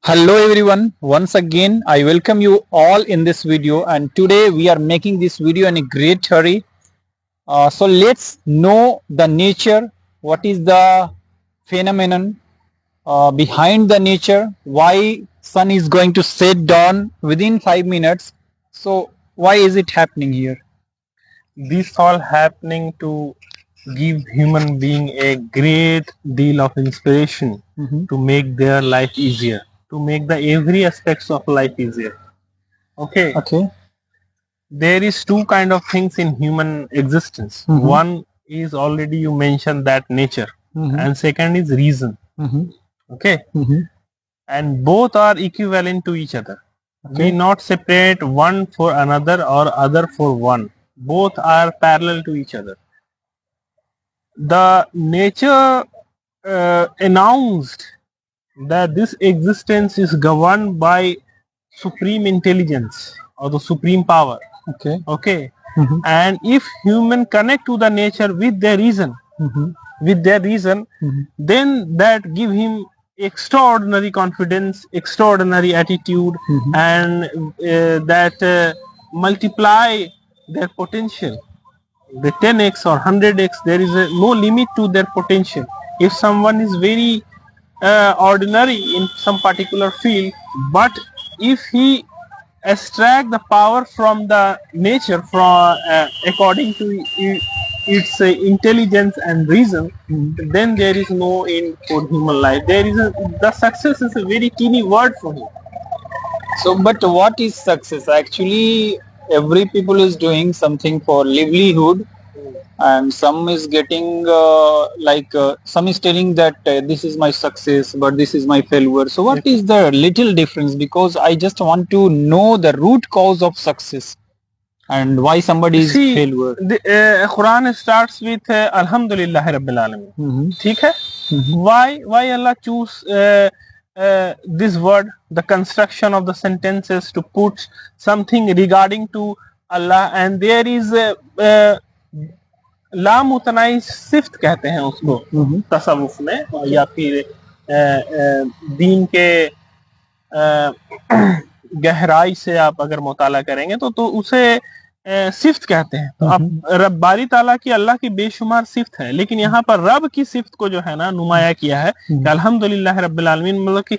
Hello everyone, once again I welcome you all in this video, and today we are making this video in a great hurry. So let's know the nature, what is the phenomenon behind the nature, why sun is going to set down within 5 minutes. So why is it happening here? This all happening to give human being a great deal of inspiration to make their life easier, to make the every aspects of life easier. Okay, Okay. there is two kind of things in human existence. One is already you mentioned, that nature, and second is reason. Okay, and both are equivalent to each other. We not separate one for another or other for one. Both are parallel to each other. The nature announced that this existence is governed by supreme intelligence or the supreme power. Okay. And if human connect to the nature with their reason, then that give him extraordinary confidence, extraordinary attitude, and that multiply their potential. The 10x or 100x, there is no limit to their potential. If someone is very ordinary in some particular field, but if he extract the power from the nature from according to its intelligence and reason, then there is no end for human life. The success is a very teeny word for him. So, but what is success? Actually, every people is doing something for livelihood, and some is getting some is telling that this is my success, but this is my failure. So, what is the little difference? Because I just want to know the root cause of success and why somebody is failure. The Quran starts with Alhamdulillah Rabbil Alamin. ठीक है? Why Allah choose this word, the construction of the sentences, to put something regarding to Allah, and there is लामुतनाई सिफ्त कहते हैं उसको तसव्वुफ में, या फिर दीन के गहराई से आप अगर मुताला करेंगे तो उसे सिफ्त कहते हैं. तो आप रब बारी ताला की, अल्लाह की बेशुमार सिफ्त है, लेकिन यहाँ पर रब की सिफ्त को जो है ना नुमाया किया है कि अल्हम्दुलिल्लाह रब्बिल आलमीन. मतलब कि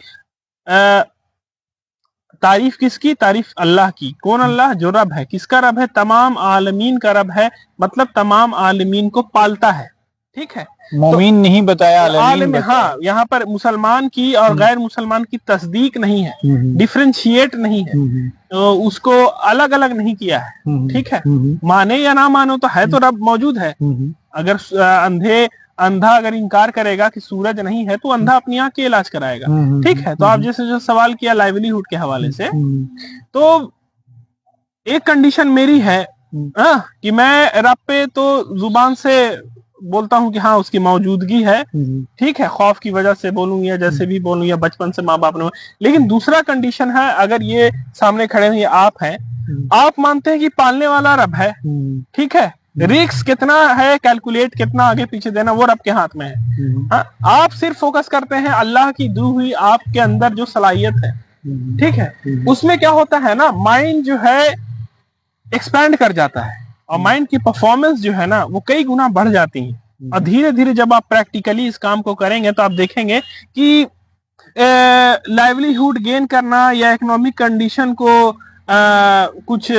तारीफ किसकी? तारीफ अल्लाह की. कौन अल्लाह? जो रब है. किसका रब है? तमाम आलमीन का रब है, मतलब तमाम आलमीन को पालता है. ठीक है, मोमिन नहीं बताया, आलम. हाँ, यहाँ पर मुसलमान की और गैर मुसलमान की तस्दीक नहीं है, डिफ्रेंशिएट नहीं है, तो उसको अलग अलग नहीं किया है. ठीक है, माने या ना मानो तो है, तो रब मौजूद है. अगर अंधा अगर इनकार करेगा कि सूरज नहीं है, तो अंधा अपनी आंख के इलाज कराएगा. ठीक है, तो आप जैसे जो सवाल किया लाइवलीहुड के हवाले से, तो एक कंडीशन मेरी है कि मैं रब पे तो जुबान से बोलता हूँ कि हाँ उसकी मौजूदगी है. ठीक है, खौफ की वजह से बोलूं या जैसे भी बोलूं, या बचपन से माँ बाप ने. लेकिन दूसरा कंडीशन है, अगर ये सामने खड़े हुए आप हैं, आप मानते हैं कि पालने वाला रब है. ठीक है, रिस्क कितना है, कैलकुलेट कितना आगे पीछे देना, वो रब के हाथ में है. हाँ, आप सिर्फ फोकस करते हैं अल्लाह की दी हुई आपके अंदर जो सलाहियत है. ठीक है, उसमें क्या होता है ना, माइंड जो है एक्सपैंड कर जाता है, और माइंड की परफॉर्मेंस जो है ना वो कई गुना बढ़ जाती है. और धीरे धीरे जब आप प्रैक्टिकली इस काम को करेंगे तो आप देखेंगे कि लाइवलीहुड गेन करना या इकोनॉमिक कंडीशन को कुछ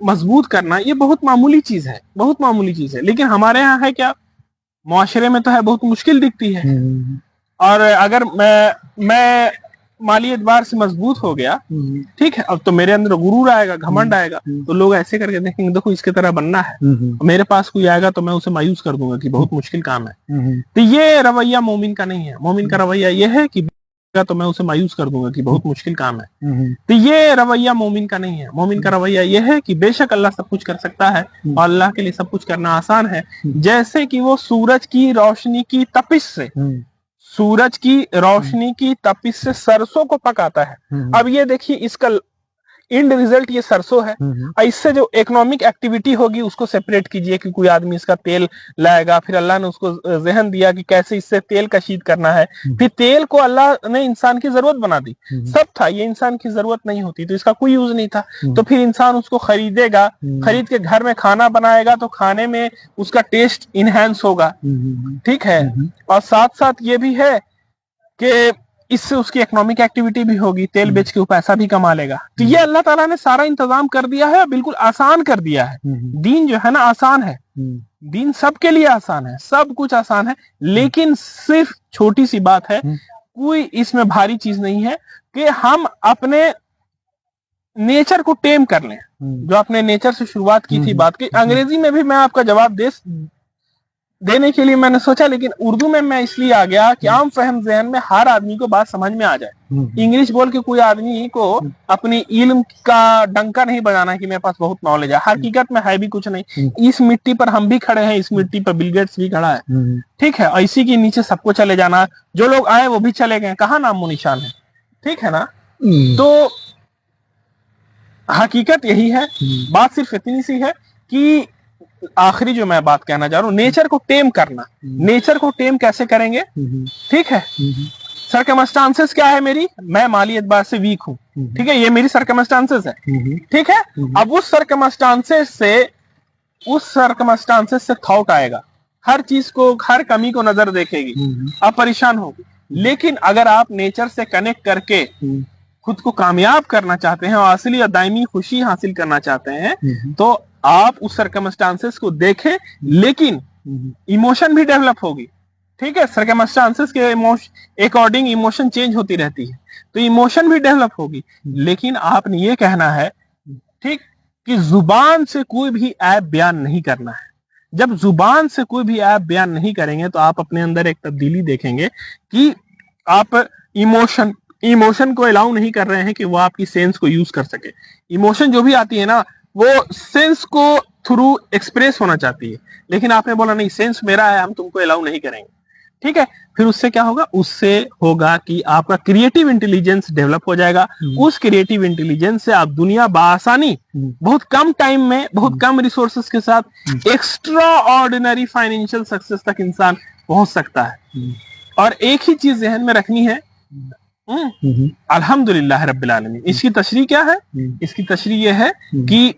मजबूत करना, ये बहुत मामूली चीज है, बहुत मामूली चीज है. लेकिन हमारे यहाँ है क्या, मुआशरे में तो है बहुत मुश्किल दिखती है. और अगर मैं माली एतबार से मजबूत हो गया, ठीक है, अब तो मेरे अंदर गुरूर आएगा, घमंड आएगा, तो लोग ऐसे करके देखेंगे देखो इसके तरह बनना है. मेरे पास कोई आएगा तो मैं उसे मायूस कर दूंगा कि बहुत मुश्किल काम है. तो ये रवैया मोमिन का नहीं है. मोमिन का रवैया ये है कि तो मैं उसे मायूस कर दूंगा कि बहुत मुश्किल काम है. तो ये रवैया मोमिन का नहीं है. मोमिन का रवैया ये है कि बेशक अल्लाह सब कुछ कर सकता है, और अल्लाह के लिए सब कुछ करना आसान है. जैसे कि वो सूरज की रोशनी की तपिश से, सूरज की रोशनी की तपिश से सरसों को पकाता है. अब ये देखिए, इसका एंड रिजल्ट ये सरसों है। और इससे जो इकोनॉमिक एक्टिविटी होगी उसको सेपरेट कीजिए कि कोई आदमी इसका तेल लाएगा, फिर अल्लाह ने उसको जहन दिया कि कैसे इससे तेल कशीद करना है, फिर तेल को अल्लाह ने इंसान की जरूरत बना दी। सब था, ये इंसान की जरूरत नहीं होती तो इसका कोई यूज नहीं था, तो फिर इंसान उसको खरीदेगा, खरीद के घर में खाना बनाएगा तो खाने में उसका टेस्ट इनहेंस होगा, ठीक है। और साथ साथ ये भी है कि इससे उसकी इकोनॉमिक एक्टिविटी भी होगी, तेल बेच के वो पैसा भी कमा लेगा। तो ये अल्लाह ताला ने सारा इंतजाम कर दिया है, बिल्कुल आसान कर दिया है। दीन जो है ना आसान है, दीन सबके लिए आसान है, सब कुछ आसान है, लेकिन सिर्फ छोटी सी बात है, कोई इसमें भारी चीज नहीं है कि हम अपने नेचर को टेम कर लें। जो आपने नेचर से शुरुआत की थी बात की, अंग्रेजी में भी मैं आपका जवाब देने के लिए मैंने सोचा, लेकिन उर्दू में मैं इसलिए आ गया कि आम फहम ज़हन में हर आदमी को बात समझ में आ जाए। इंग्लिश बोल के कोई आदमी को अपनी इल्म का डंका नहीं बजाना कि मेरे पास बहुत नॉलेज है, हकीकत में है भी कुछ नहीं। इस मिट्टी पर हम भी खड़े हैं, इस मिट्टी पर बिल गेट्स भी खड़ा है, ठीक है। इसी के नीचे सबको चले जाना, जो लोग आए वो भी चले गए, कहाँ नामो निशान है, ठीक है ना। तो हकीकत यही है, बात सिर्फ इतनी सी है कि आखिरी जो मैं बात कहना चाह रहा हूं, नेचर को टेम करना। नेचर को टेम कैसे करेंगे, ठीक है। सरकमस्टांसेस क्या है मेरी, मैं माली एतबार से वीक हूं, ठीक है, ये मेरी सरकमस्टांसेस है, ठीक है। अब उस सरकमस्टांसेस से थॉट आएगा, हर चीज को, हर कमी को नजर देखेगी, आप परेशान होगी। लेकिन अगर आप नेचर से कनेक्ट करके खुद को कामयाब करना चाहते हैं और असली और दायमी खुशी हासिल करना चाहते हैं, तो आप उस सर्कमस्टांसेस को देखें, लेकिन इमोशन भी डेवलप होगी, ठीक है। सर्कमस्टांसेस के अकॉर्डिंग इमोशन चेंज होती रहती है, तो इमोशन भी डेवलप होगी। लेकिन आपने ये कहना है, ठीक, कि जुबान से कोई भी ऐप बयान नहीं करना है। जब जुबान से कोई भी ऐप बयान नहीं करेंगे तो आप अपने अंदर एक तब्दीली देखेंगे कि आप इमोशन को अलाउ नहीं कर रहे हैं कि वो आपकी सेंस को यूज कर सके। इमोशन जो भी आती है ना, वो सेंस को थ्रू एक्सप्रेस होना चाहती है, लेकिन आपने बोला नहीं, सेंस मेरा है, हम तुमको अलाउ नहीं करेंगे, ठीक है। फिर उससे क्या होगा, उससे होगा कि आपका क्रिएटिव इंटेलिजेंस डेवलप हो जाएगा। उस क्रिएटिव इंटेलिजेंस से आप दुनिया बासानी, बहुत कम टाइम में, बहुत कम रिसोर्सेस के साथ एक्स्ट्रा ऑर्डिनरी फाइनेंशियल सक्सेस तक इंसान पहुंच सकता है। और एक ही चीज जहन में रखनी है, अल्हम्दुलिल्लाह रब्बिल आलमीन। इसकी तशरीह क्या है, इसकी तशरीह यह है कि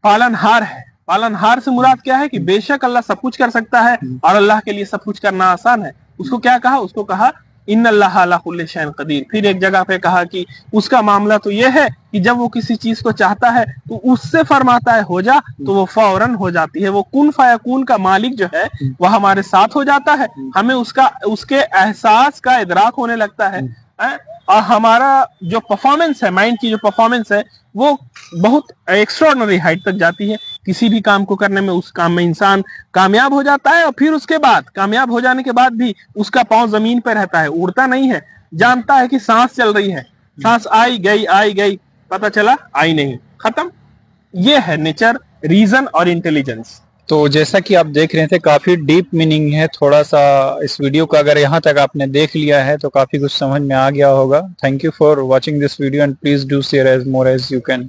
पालनहार है। पालनहार से मुराद क्या है कि बेशक अल्लाह सब कुछ कर सकता है और अल्लाह के लिए सब कुछ करना आसान है। उसको क्या कहा, उसको कहा इन्नल्लाह अला कुल्लि शैइन कदीर। फिर एक जगह पे कहा कि उसका मामला तो यह है कि जब वो किसी चीज को चाहता है तो उससे फरमाता है हो जा, तो वो फौरन हो जाती है। वो कुन फयकून का मालिक जो है वह हमारे साथ हो जाता है, हमें उसके एहसास का इदराक होने लगता है, और हमारा जो परफॉर्मेंस है, माइंड की जो परफॉर्मेंस है, वो बहुत एक्स्ट्राऑर्डिनरी हाइट तक जाती है। किसी भी काम को करने में, उस काम में इंसान कामयाब हो जाता है, और फिर उसके बाद, कामयाब हो जाने के बाद भी उसका पांव जमीन पर रहता है, उड़ता नहीं है। जानता है कि सांस चल रही है, सांस आई गई, पता चला आई नहीं, खत्म। ये है नेचर, रीजन और इंटेलिजेंस। तो जैसा कि आप देख रहे थे, काफी डीप मीनिंग है थोड़ा सा इस वीडियो का। अगर यहाँ तक आपने देख लिया है तो काफी कुछ समझ में आ गया होगा। Thank you for watching this video and please do share as more as you can.